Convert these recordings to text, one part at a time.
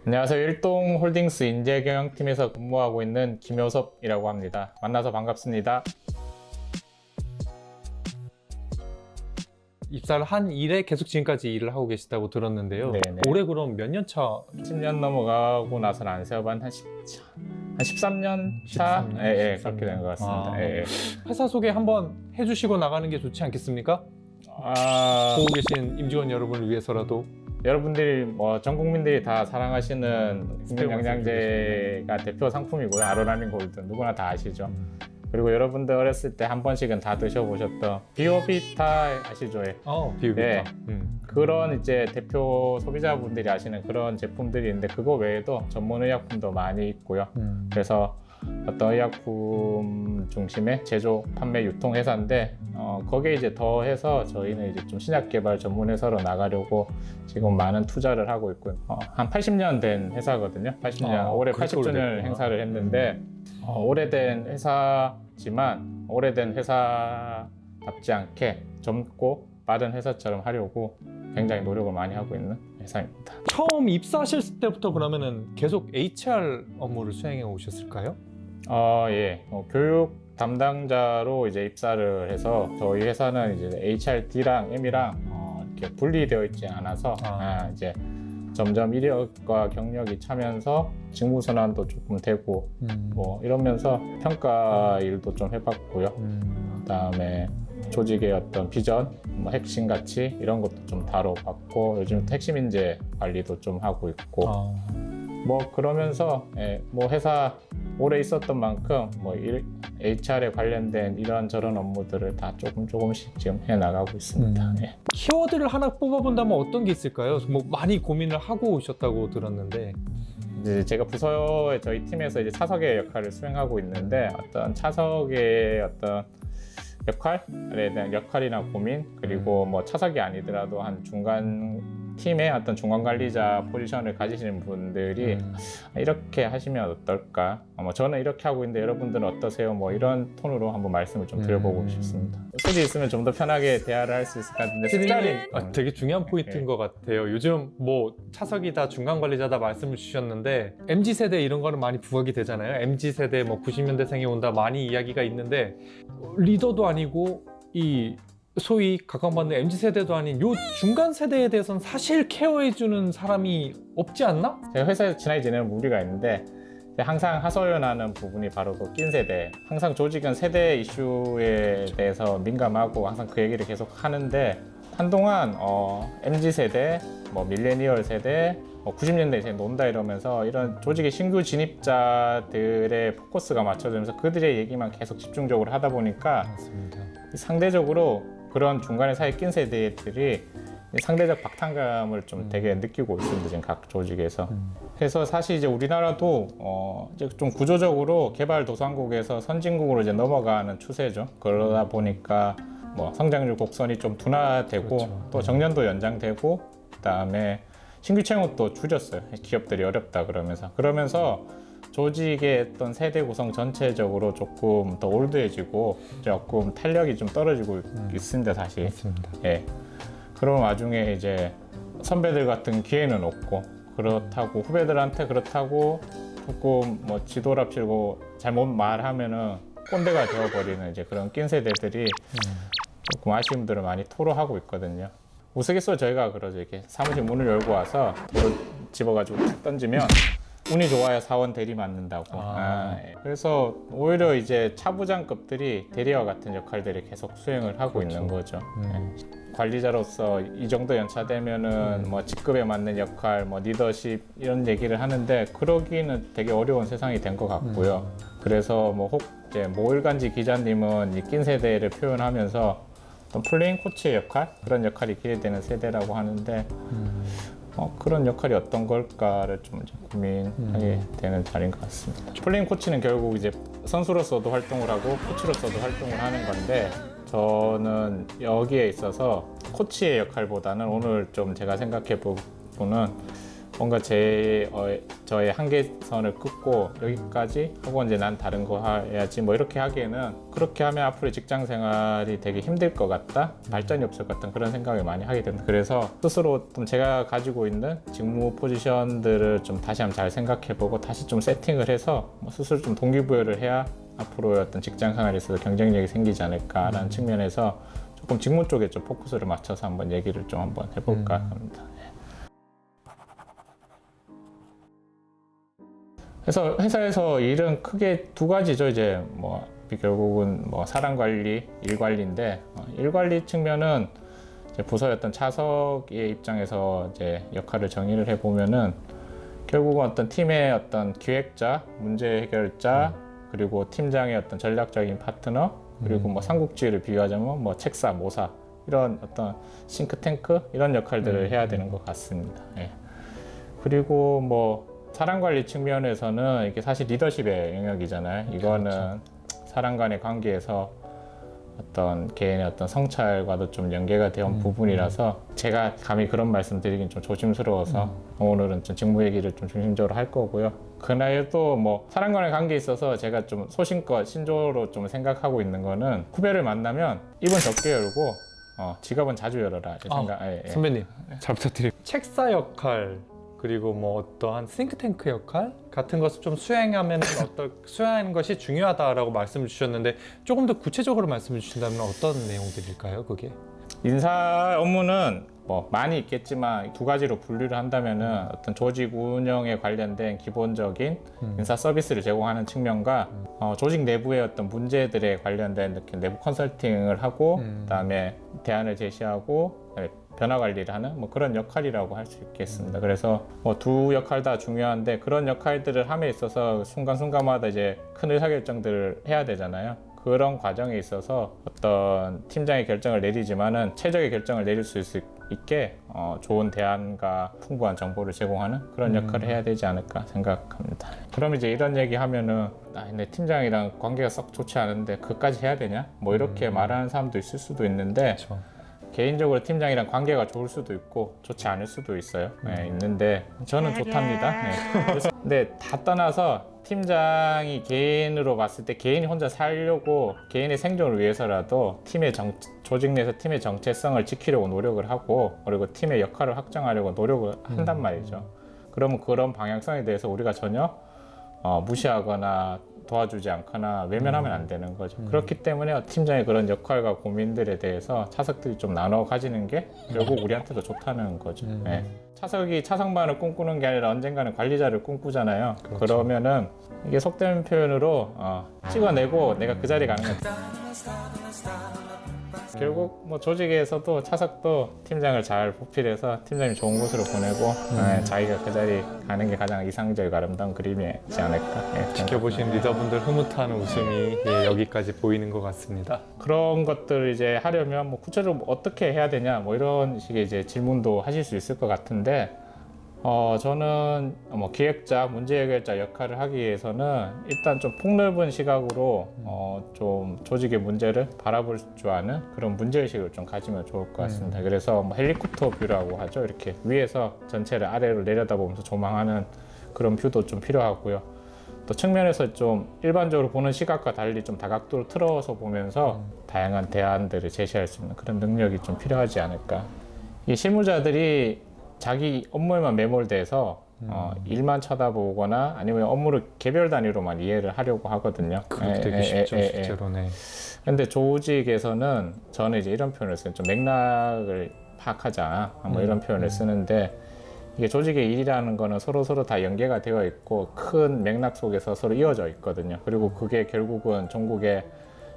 안녕하세요. 일동홀딩스 인재경영팀에서 근무하고 있는 김효섭이라고 합니다. 만나서 반갑습니다. 입사를 한 이래 계속 지금까지 일을 하고 계시다고 들었는데요. 네네. 올해 그럼 몇 년 차? 10년 넘어가고 나서는 안 세어본 한 13년 차? 13년? 예, 그렇게 된 것 같습니다. 아. 예. 회사 소개 한번 해주시고 나가는 게 좋지 않겠습니까? 보고 계신 임직원 여러분을 위해서라도. 여러분들이 전 국민들이 다 사랑하시는 국민영양제가 대표 상품이고요. 아로라닌 골드 누구나 다 아시죠. 그리고 여러분들 어렸을 때 한 번씩은 다 드셔보셨던 비오비타 아시죠? 비우비타. 네. 그런 이제 대표 소비자분들이 아시는 그런 제품들이 있는데 그거 외에도 전문 의약품도 많이 있고요. 그래서 어떤 의약품 중심의 제조, 판매, 유통 회사인데 거기에 이제 더해서 저희는 이제 좀 신약 개발 전문 회사로 나가려고 지금 많은 투자를 하고 있고요. 한 80년 된 회사거든요. 80년 올해 80주년 행사를 했는데 오래된 회사지만 오래된 회사답지 않게 젊고 빠른 회사처럼 하려고 굉장히 노력을 많이 하고 있는 회사입니다. 처음 입사하실 때부터 그러면은 계속 HR 업무를 수행해 오셨을까요? 예. 교육 담당자로 이제 입사를 해서 저희 회사는 이제 HRD랑 M이랑 이렇게 분리되어 있지 않아서 이제 점점 이력과 경력이 차면서 직무 전환도 조금 되고 뭐 이러면서 평가 일도 좀 해봤고요. 그다음에 조직의 어떤 비전, 뭐 핵심 가치 이런 것도 좀 다뤄봤고 요즘 핵심 인재 관리도 좀 하고 있고 뭐 그러면서 뭐 회사 오래 있었던 만큼 뭐 HR에 관련된 이런저런 업무들을 다 조금씩 지금 해나가고 있습니다. 키워드를 하나 뽑아본다면 어떤 게 있을까요? 뭐 많이 고민을 하고 오셨다고 들었는데. 이제 제가 부서에 저희 팀에서 이제 차석의 역할을 수행하고 있는데 어떤 차석의 어떤 역할에 대한 역할이나 고민 그리고 뭐 차석이 아니더라도 한 중간 팀의 어떤 중간 관리자 포지션을 가지시는 분들이 이렇게 하시면 어떨까? 뭐 저는 이렇게 하고 있는데 여러분들은 어떠세요? 뭐 이런 톤으로 한번 말씀을 좀 드려보고 싶습니다. 소지 있으면 좀 더 편하게 대화를 할 수 있을 것 같은데 숫자리 되게 중요한 포인트인 것 같아요. 요즘 뭐 차석이다 중간 관리자다 말씀을 주셨는데 MZ세대 이런 거는 많이 부각이 되잖아요. MZ세대 뭐 90년대생이 온다 많이 이야기가 있는데 리더도 아니고 이 소위 각광받는 MZ세대도 아닌 요 중간 세대에 대해서는 사실 케어해주는 사람이 없지 않나? 제가 회사에서 친하게 지내는 무리가 있는데 항상 하소연하는 부분이 바로 그 낀 세대. 항상 조직은 세대 이슈에 대해서 민감하고 항상 그 얘기를 계속 하는데 한동안 MZ세대, 뭐 밀레니얼 세대, 90년대 이제 논다 이러면서 이런 조직의 신규 진입자들의 포커스가 맞춰지면서 그들의 얘기만 계속 집중적으로 하다 보니까 맞습니다. 상대적으로 그런 중간에 사이에 낀 세대들이 상대적 박탈감을 좀 되게 느끼고 있습니다. 지금 각 조직에서. 그래서 사실 이제 우리나라도 이제 좀 구조적으로 개발도상국에서 선진국으로 이제 넘어가는 추세죠. 그러다 보니까 뭐 성장률 곡선이 좀 둔화되고 그렇죠. 또 정년도 연장되고 그다음에 신규 채용도 줄였어요. 기업들이 어렵다 그러면서 조직의 어떤 세대 구성 전체적으로 조금 더 올드해지고 조금 탄력이 좀 떨어지고 있습니다, 사실. 맞습니다. 예. 그런 와중에 이제 선배들 같은 기회는 없고 그렇다고 후배들한테 그렇다고 조금 뭐 지도랍치고 잘못 말하면은 꼰대가 되어버리는 이제 그런 낀 세대들이 조금 아쉬움들을 많이 토로하고 있거든요. 우스갯소리 저희가 그러죠. 이렇게 사무실 문을 열고 와서 돌을 집어가지고 툭 던지면 운이 좋아야 사원 대리 맞는다고. 그래서 오히려 이제 차부장급들이 대리와 같은 역할들을 계속 수행을 하고 있는 거죠. 관리자로서 이 정도 연차되면은 뭐 직급에 맞는 역할, 뭐 리더십 이런 얘기를 하는데 그러기는 되게 어려운 세상이 된 것 같고요. 그래서 뭐 혹 이제 모일간지 기자님은 이 낀 세대를 표현하면서 어떤 플레잉 코치의 역할 그런 역할이 기대되는 세대라고 하는데. 그런 역할이 어떤 걸까를 좀 이제 고민하게 되는 자리인 것 같습니다. 플레잉 코치는 결국 이제 선수로서도 활동을 하고 코치로서도 활동을 하는 건데 저는 여기에 있어서 코치의 역할보다는 오늘 좀 제가 생각해 보고는 뭔가 저의 한계선을 긋고 여기까지 하고 이제 난 다른 거 해야지 뭐 이렇게 하기에는 그렇게 하면 앞으로 직장 생활이 되게 힘들 것 같다, 발전이 없을 것 같은 그런 생각을 많이 하게 됩니다. 그래서 스스로 좀 제가 가지고 있는 직무 포지션들을 좀 다시 한번 잘 생각해보고 다시 좀 세팅을 해서 뭐 스스로 좀 동기부여를 해야 앞으로의 어떤 직장 생활에 있어서 경쟁력이 생기지 않을까라는 측면에서 조금 직무 쪽에 좀 포커스를 맞춰서 한번 얘기를 좀 한번 해볼까 합니다. 그래서 회사에서 일은 크게 두 가지죠. 이제 뭐 결국은 뭐 사람 관리, 일 관리인데 일 관리 측면은 이제 부서의 어떤 차석의 입장에서 이제 역할을 정의를 해보면은 결국은 어떤 팀의 어떤 기획자, 문제 해결자, 그리고 팀장의 어떤 전략적인 파트너, 그리고 뭐 삼국지를 비유하자면 뭐 책사, 모사 이런 어떤 싱크탱크 이런 역할들을 해야 되는 것 같습니다. 예. 그리고 뭐 사람 관리 측면에서는 이게 사실 리더십의 영역이잖아요. 이거는 그렇죠. 사람 간의 관계에서 어떤 개인의 어떤 성찰과도 좀 연계가 되어 온 부분이라서 제가 감히 그런 말씀 드리긴 좀 조심스러워서 오늘은 좀 직무 얘기를 좀 중심적으로 할 거고요. 그날도 뭐 사람 간의 관계에 있어서 제가 좀 소신껏 신조로 좀 생각하고 있는 거는 후배를 만나면 입은 적게 열고 지갑은 자주 열어라. 선배님 잘 부탁드립니다. 책사 역할 그리고 뭐 어떠한 싱크탱크 역할 같은 것을 좀 수행하는 것이 중요하다라고 말씀을 주셨는데 조금 더 구체적으로 말씀을 주신다면 어떤 내용들일까요, 그게? 인사 업무는 뭐 많이 있겠지만 두 가지로 분류를 한다면은 어떤 조직 운영에 관련된 기본적인 인사 서비스를 제공하는 측면과 조직 내부의 어떤 문제들에 관련된 이렇게 내부 컨설팅을 하고 그다음에 대안을 제시하고 그다음에 변화 관리를 하는 뭐 그런 역할이라고 할 수 있겠습니다. 그래서 뭐 두 역할 다 중요한데 그런 역할들을 함에 있어서 순간순간마다 이제 큰 의사결정들을 해야 되잖아요. 그런 과정에 있어서 어떤 팀장의 결정을 내리지만은 최적의 결정을 내릴 수 있게 좋은 대안과 풍부한 정보를 제공하는 그런 역할을 해야 되지 않을까 생각합니다. 그럼 이제 이런 얘기 하면은 내 팀장이랑 관계가 썩 좋지 않은데 그까지 해야 되냐? 뭐 이렇게 말하는 사람도 있을 수도 있는데 그렇죠. 개인적으로 팀장이랑 관계가 좋을 수도 있고 좋지 않을 수도 있어요. 네, 있는데 저는 좋답니다. 네. 근데 다 떠나서 팀장이 개인으로 봤을 때 개인이 혼자 살려고 개인의 생존을 위해서라도 조직 내에서 팀의 정체성을 지키려고 노력을 하고 그리고 팀의 역할을 확정하려고 노력을 한단 말이죠. 그러면 그런 방향성에 대해서 우리가 전혀 무시하거나 도와주지 않거나 외면하면 안 되는 거죠. 그렇기 때문에 팀장의 그런 역할과 고민들에 대해서 차석들이 좀 나눠 가지는 게 결국 우리한테도 좋다는 거죠. 네. 차석이 차석만을 꿈꾸는 게 아니라 언젠가는 관리자를 꿈꾸잖아요. 그렇죠. 그러면은 이게 속된 표현으로 찍어내고 내가 그 자리에 가는 거죠. 결국 뭐 조직에서도 차석도 팀장을 잘 보필해서 팀장님 좋은 곳으로 보내고 자기가 그 자리 가는 게 가장 이상적이고 아름다운 그림이지 않을까. 지켜보신 리더분들 흐뭇한 웃음이 여기까지 보이는 것 같습니다. 그런 것들을 이제 하려면 뭐 구체적으로 어떻게 해야 되냐 뭐 이런 식의 이제 질문도 하실 수 있을 것 같은데 저는 뭐 기획자, 문제 해결자 역할을 하기 위해서는 일단 좀 폭넓은 시각으로 좀 조직의 문제를 바라볼 줄 아는 그런 문제의식을 좀 가지면 좋을 것 같습니다. 그래서 뭐 헬리콥터 뷰라고 하죠. 이렇게 위에서 전체를 아래로 내려다보면서 조망하는 그런 뷰도 좀 필요하고요. 또 측면에서 좀 일반적으로 보는 시각과 달리 좀 다각도로 틀어서 보면서 다양한 대안들을 제시할 수 있는 그런 능력이 좀 필요하지 않을까. 이 실무자들이 자기 업무에만 매몰돼서 일만 쳐다보거나 아니면 업무를 개별 단위로만 이해를 하려고 하거든요. 그렇게 되기 쉽죠, 실제로네. 근데 조직에서는 저는 이제 이런 표현을 써요. 좀 맥락을 파악하자 뭐 이런 표현을 쓰는데 이게 조직의 일이라는 거는 서로 다 연계가 되어 있고 큰 맥락 속에서 서로 이어져 있거든요. 그리고 그게 결국은 전국의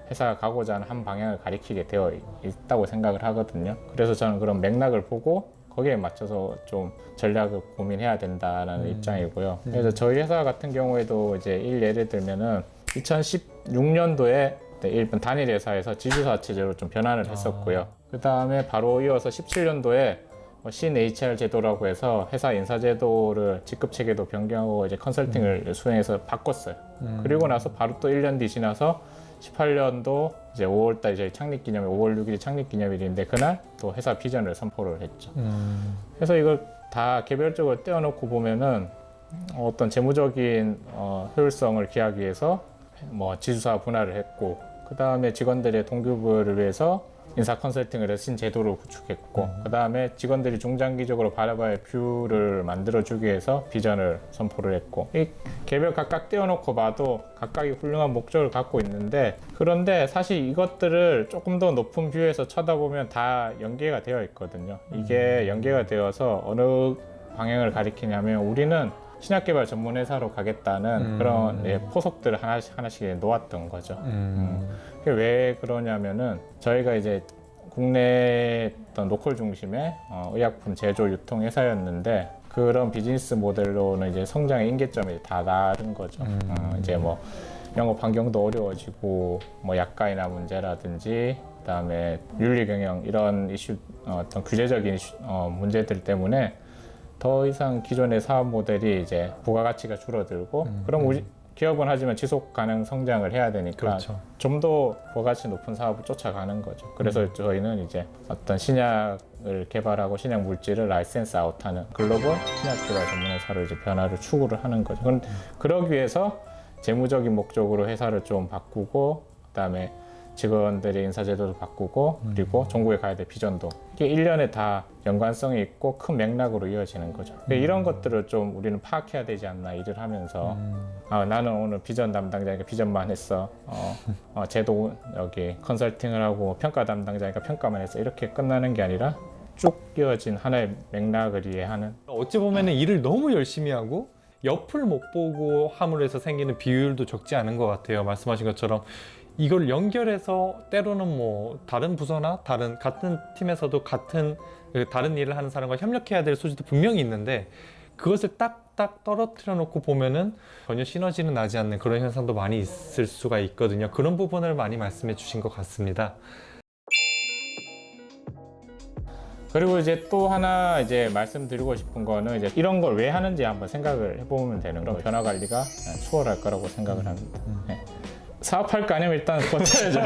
회사가 가고자 하는 한 방향을 가리키게 되어 있다고 생각을 하거든요. 그래서 저는 그런 맥락을 보고 거기에 맞춰서 좀 전략을 고민해야 된다는 입장이고요. 그래서 저희 회사 같은 경우에도 이제 예를 들면은 2016년도에 일본 단일 회사에서 지주사 체제로 좀 변환을 했었고요. 그 다음에 바로 이어서 17년도에 신 HR 제도라고 해서 회사 인사 제도를 직급 체계도 변경하고 이제 컨설팅을 수행해서 바꿨어요. 그리고 나서 바로 또 1년 뒤 지나서 18년도 이제 5월달 저희 창립기념일 5월 6일이 창립기념일인데 그날 또 회사 비전을 선포를 했죠. 그래서 이걸 다 개별적으로 떼어놓고 보면은 어떤 재무적인 효율성을 기하기 위해서 뭐 지주사 분할을 했고, 그 다음에 직원들의 동급을 위해서 인사 컨설팅을 해서 신제도를 구축했고, 그 다음에 직원들이 중장기적으로 바라봐야 뷰를 만들어주기 위해서 비전을 선포를 했고, 이 개별 각각 떼어놓고 봐도 각각이 훌륭한 목적을 갖고 있는데, 그런데 사실 이것들을 조금 더 높은 뷰에서 쳐다보면 다 연계가 되어 있거든요. 이게 연계가 되어서 어느 방향을 가리키냐면, 우리는 신약개발 전문 회사로 가겠다는 그런 포석들을 하나씩 놓았던 거죠. 그게 왜 그러냐면은 저희가 이제 국내 어떤 로컬 중심의 의약품 제조 유통 회사였는데, 그런 비즈니스 모델로는 이제 성장의 임계점이 다 다른 거죠. 이제 뭐 영업 환경도 어려워지고, 뭐 약가이나 문제라든지, 그다음에 윤리 경영 이런 이슈, 어떤 규제적인 이슈, 문제들 때문에 더 이상 기존의 사업 모델이 이제 부가가치가 줄어들고, 그럼 우리 기업은 하지만 지속 가능 성장을 해야 되니까 그렇죠. 좀 더 부가가치 높은 사업을 쫓아가는 거죠. 그래서 저희는 이제 어떤 신약을 개발하고 신약 물질을 라이센스 아웃하는 글로벌 신약 개발 전문 회사로 이제 변화를 추구를 하는 거죠. 그러기 위해서 재무적인 목적으로 회사를 좀 바꾸고, 그다음에 직원들의 인사제도도 바꾸고, 그리고 종국에 가야 될 비전도, 이게 1년에 다 연관성이 있고 큰 맥락으로 이어지는 거죠. 이런 것들을 좀 우리는 파악해야 되지 않나, 일을 하면서. 나는 오늘 비전 담당자니까 비전만 했어, 쟤도 여기 컨설팅을 하고 평가 담당자니까 평가만 했어, 이렇게 끝나는 게 아니라 쭉 이어진 하나의 맥락을 이해하는. 어찌 보면 일을 너무 열심히 하고 옆을 못 보고 함으로 해서 생기는 비효율도 적지 않은 것 같아요. 말씀하신 것처럼 이걸 연결해서 때로는 뭐 다른 부서나 같은 팀에서도 같은 다른 일을 하는 사람과 협력해야 될 소지도 분명히 있는데, 그것을 딱딱 떨어뜨려 놓고 보면은 전혀 시너지는 나지 않는 그런 현상도 많이 있을 수가 있거든요. 그런 부분을 많이 말씀해 주신 것 같습니다. 그리고 이제 또 하나 이제 말씀드리고 싶은 거는, 이제 이런 걸 왜 하는지 한번 생각을 해보면 되는 거예요. 변화 관리가 수월할 거라고 생각을 합니다. 네. 사업할 거 아니면 일단 버텨야죠.